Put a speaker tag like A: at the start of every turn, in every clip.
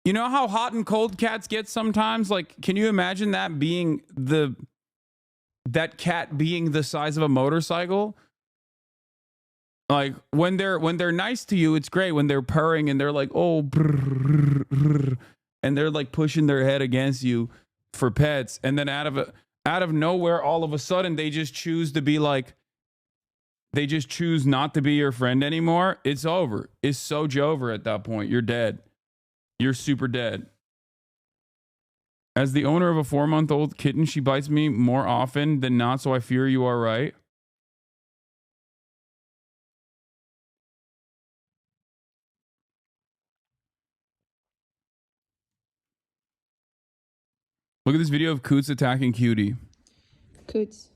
A: You know how hot and cold cats get sometimes? Like, can you imagine that being that cat being the size of a motorcycle? Like when they're nice to you, it's great. When they're purring and they're like, oh, brrr, brrr, and they're like pushing their head against you for pets, and then out of nowhere, all of a sudden, they just choose not to be your friend anymore. It's over. It's so over at that point. You're dead. You're super dead. As the owner of a 4-month-old kitten, she bites me more often than not, so I fear you are right. Look at this video of Coots attacking Cutie.
B: Coots,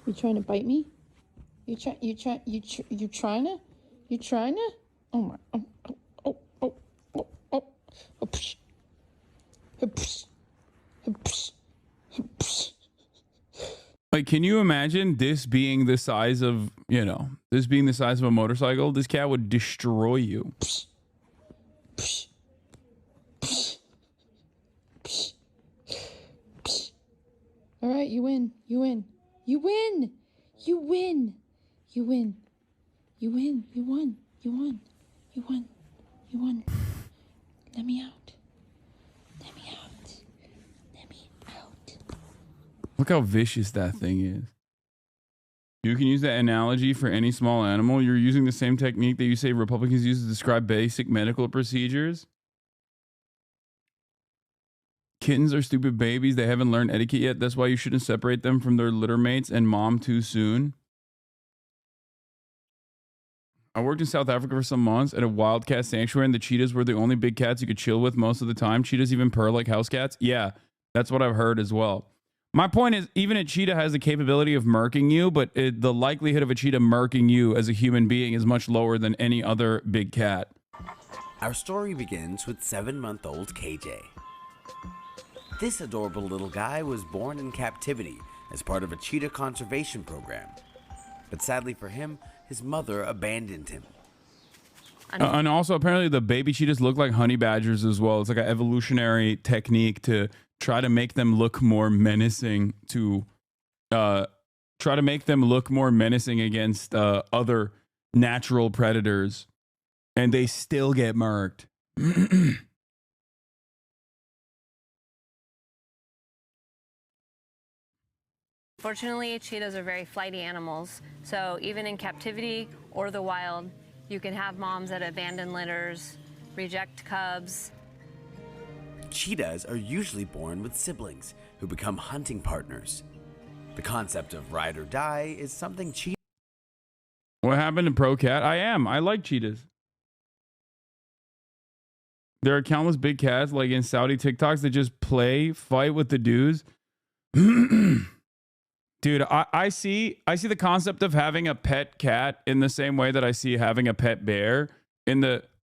B: you trying to bite me? You trying to? Oh my! Psh. Psh. Psh. Psh.
A: Like, can you imagine this being the size of, this being the size of a motorcycle? This cat would destroy you.
B: Psh. Psh. Psh. Psh. Psh. All right, you win. You win. You win. You win. You win. You win. You won. You won. You won. You won. Let me out. Let me out. Let me out.
A: Look how vicious that thing is. You can use that analogy for any small animal. You're using the same technique that you say Republicans use to describe basic medical procedures. Kittens are stupid babies. They haven't learned etiquette yet. That's why you shouldn't separate them from their litter mates and mom too soon. I worked in South Africa for some months at a wildcat sanctuary, and the cheetahs were the only big cats you could chill with most of the time. Cheetahs even purr like house cats. Yeah, that's what I've heard as well. My point is, even a cheetah has the capability of murking you, but the likelihood of a cheetah murking you as a human being is much lower than any other big cat.
C: Our story begins with 7-month-old KJ. This adorable little guy was born in captivity as part of a cheetah conservation program. But sadly for him, his mother abandoned him.
A: And also, apparently, the baby cheetahs look like honey badgers as well. It's like an evolutionary technique to try to make them look more menacing against other natural predators. And they still get murked.
D: Fortunately, cheetahs are very flighty animals, so even in captivity or the wild, you can have moms that abandon litters, reject cubs.
C: Cheetahs are usually born with siblings who become hunting partners. The concept of ride or die is something cheetahs...
A: What happened to Pro Cat? I like cheetahs. There are countless big cats like in Saudi TikToks that just fight with the dudes. Dude, I see the concept of having a pet cat in the same way that I see having a pet bear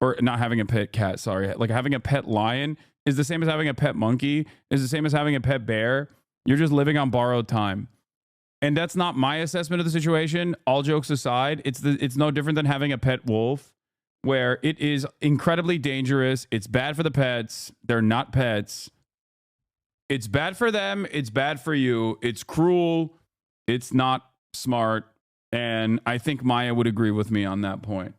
A: or not having a pet cat, sorry. Like having a pet lion is the same as having a pet monkey, is the same as having a pet bear. You're just living on borrowed time. And that's not my assessment of the situation. All jokes aside, it's no different than having a pet wolf, where it is incredibly dangerous. It's bad for the pets. They're not pets. It's bad for them. It's bad for you. It's cruel. It's not smart. And I think Maya would agree with me on that point.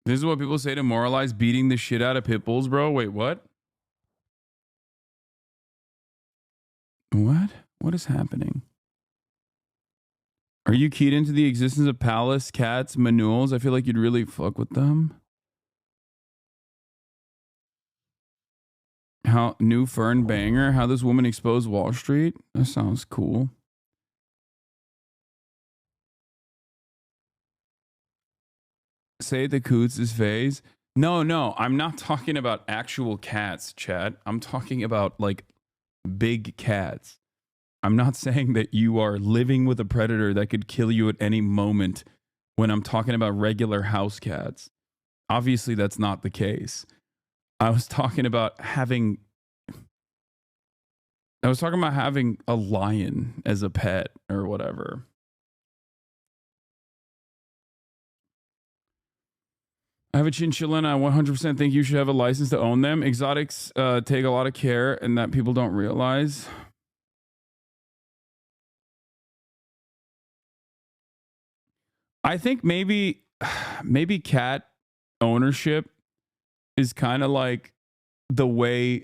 A: This is what people say to moralize beating the shit out of pit bulls, bro. Wait, what? What? What is happening? Are you keyed into the existence of palace cats, manuals? I feel like you'd really fuck with them. How new Fern banger? How this woman exposed Wall Street? That sounds cool. Say the Coots' phase. No, I'm not talking about actual cats, chat. I'm talking about like big cats. I'm not saying that you are living with a predator that could kill you at any moment when I'm talking about regular house cats. Obviously, that's not the case. I was talking about having a lion as a pet or whatever. I have a chinchilla and I 100% think you should have a license to own them. Exotics take a lot of care and that people don't realize. I think maybe cat ownership is kind of like the way.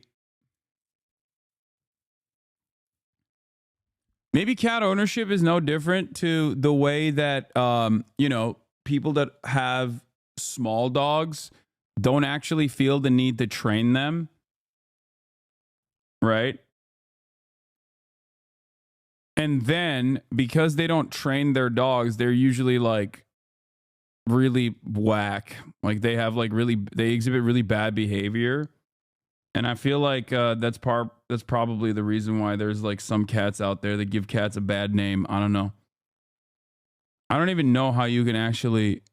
A: Maybe cat ownership is no different to the way that, you know, people that have small dogs don't actually feel the need to train them. Right? And then because they don't train their dogs, they're usually like really whack. Like they have like they exhibit really bad behavior. And I feel like that's probably the reason why there's like some cats out there that give cats a bad name. I don't know. I don't even know how you can actually.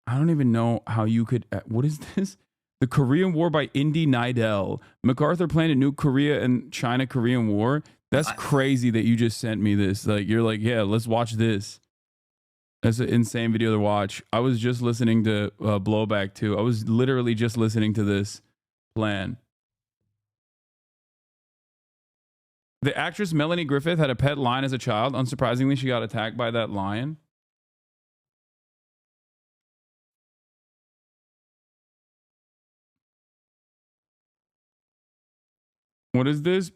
A: I don't even know how you could. What is this? The Korean War by Indy Nidell. MacArthur planned a new Korea and China Korean War. That's crazy that you just sent me this. Like you're like, yeah, let's watch this. That's an insane video to watch. I was just listening to Blowback too. I was literally just listening to this plan. The actress Melanie Griffith had a pet lion as a child. Unsurprisingly, she got attacked by that lion. What is this?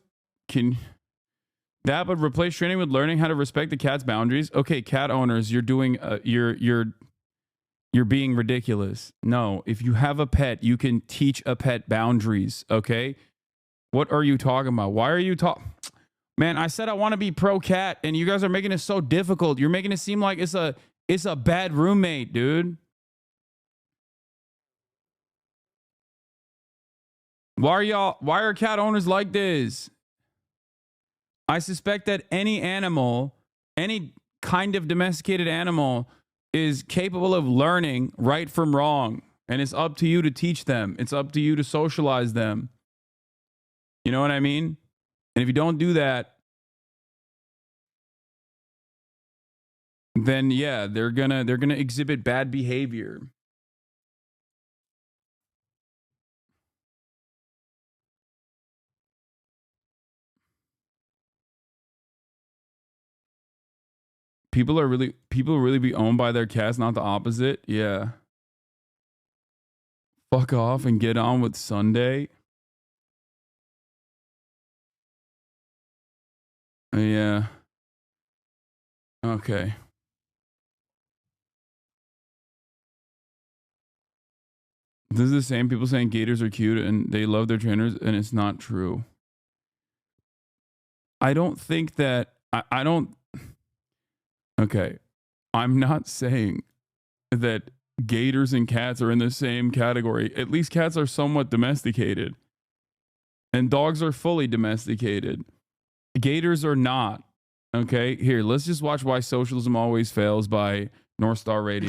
A: That would replace training with learning how to respect the cat's boundaries. Okay, cat owners, you're doing you're being ridiculous. No, if you have a pet, you can teach a pet boundaries, okay? What are you talking about? Why are you talking? Man, I said I want to be pro cat and you guys are making it so difficult. You're making it seem like it's a bad roommate, dude. Why are cat owners like this? I suspect that any animal, any kind of domesticated animal is capable of learning right from wrong. And it's up to you to teach them. It's up to you to socialize them. You know what I mean? And if you don't do that, then yeah, they're gonna exhibit bad behavior. People really be owned by their cats, not the opposite. Yeah. Fuck off and get on with Sunday. Yeah. Okay. This is the same people saying gators are cute and they love their trainers, and it's not true. I don't think that I don't. Okay. I'm not saying that gators and cats are in the same category. At least cats are somewhat domesticated. And dogs are fully domesticated. Gators are not. Okay? Here, let's just watch Why Socialism Always Fails by North Star Radio.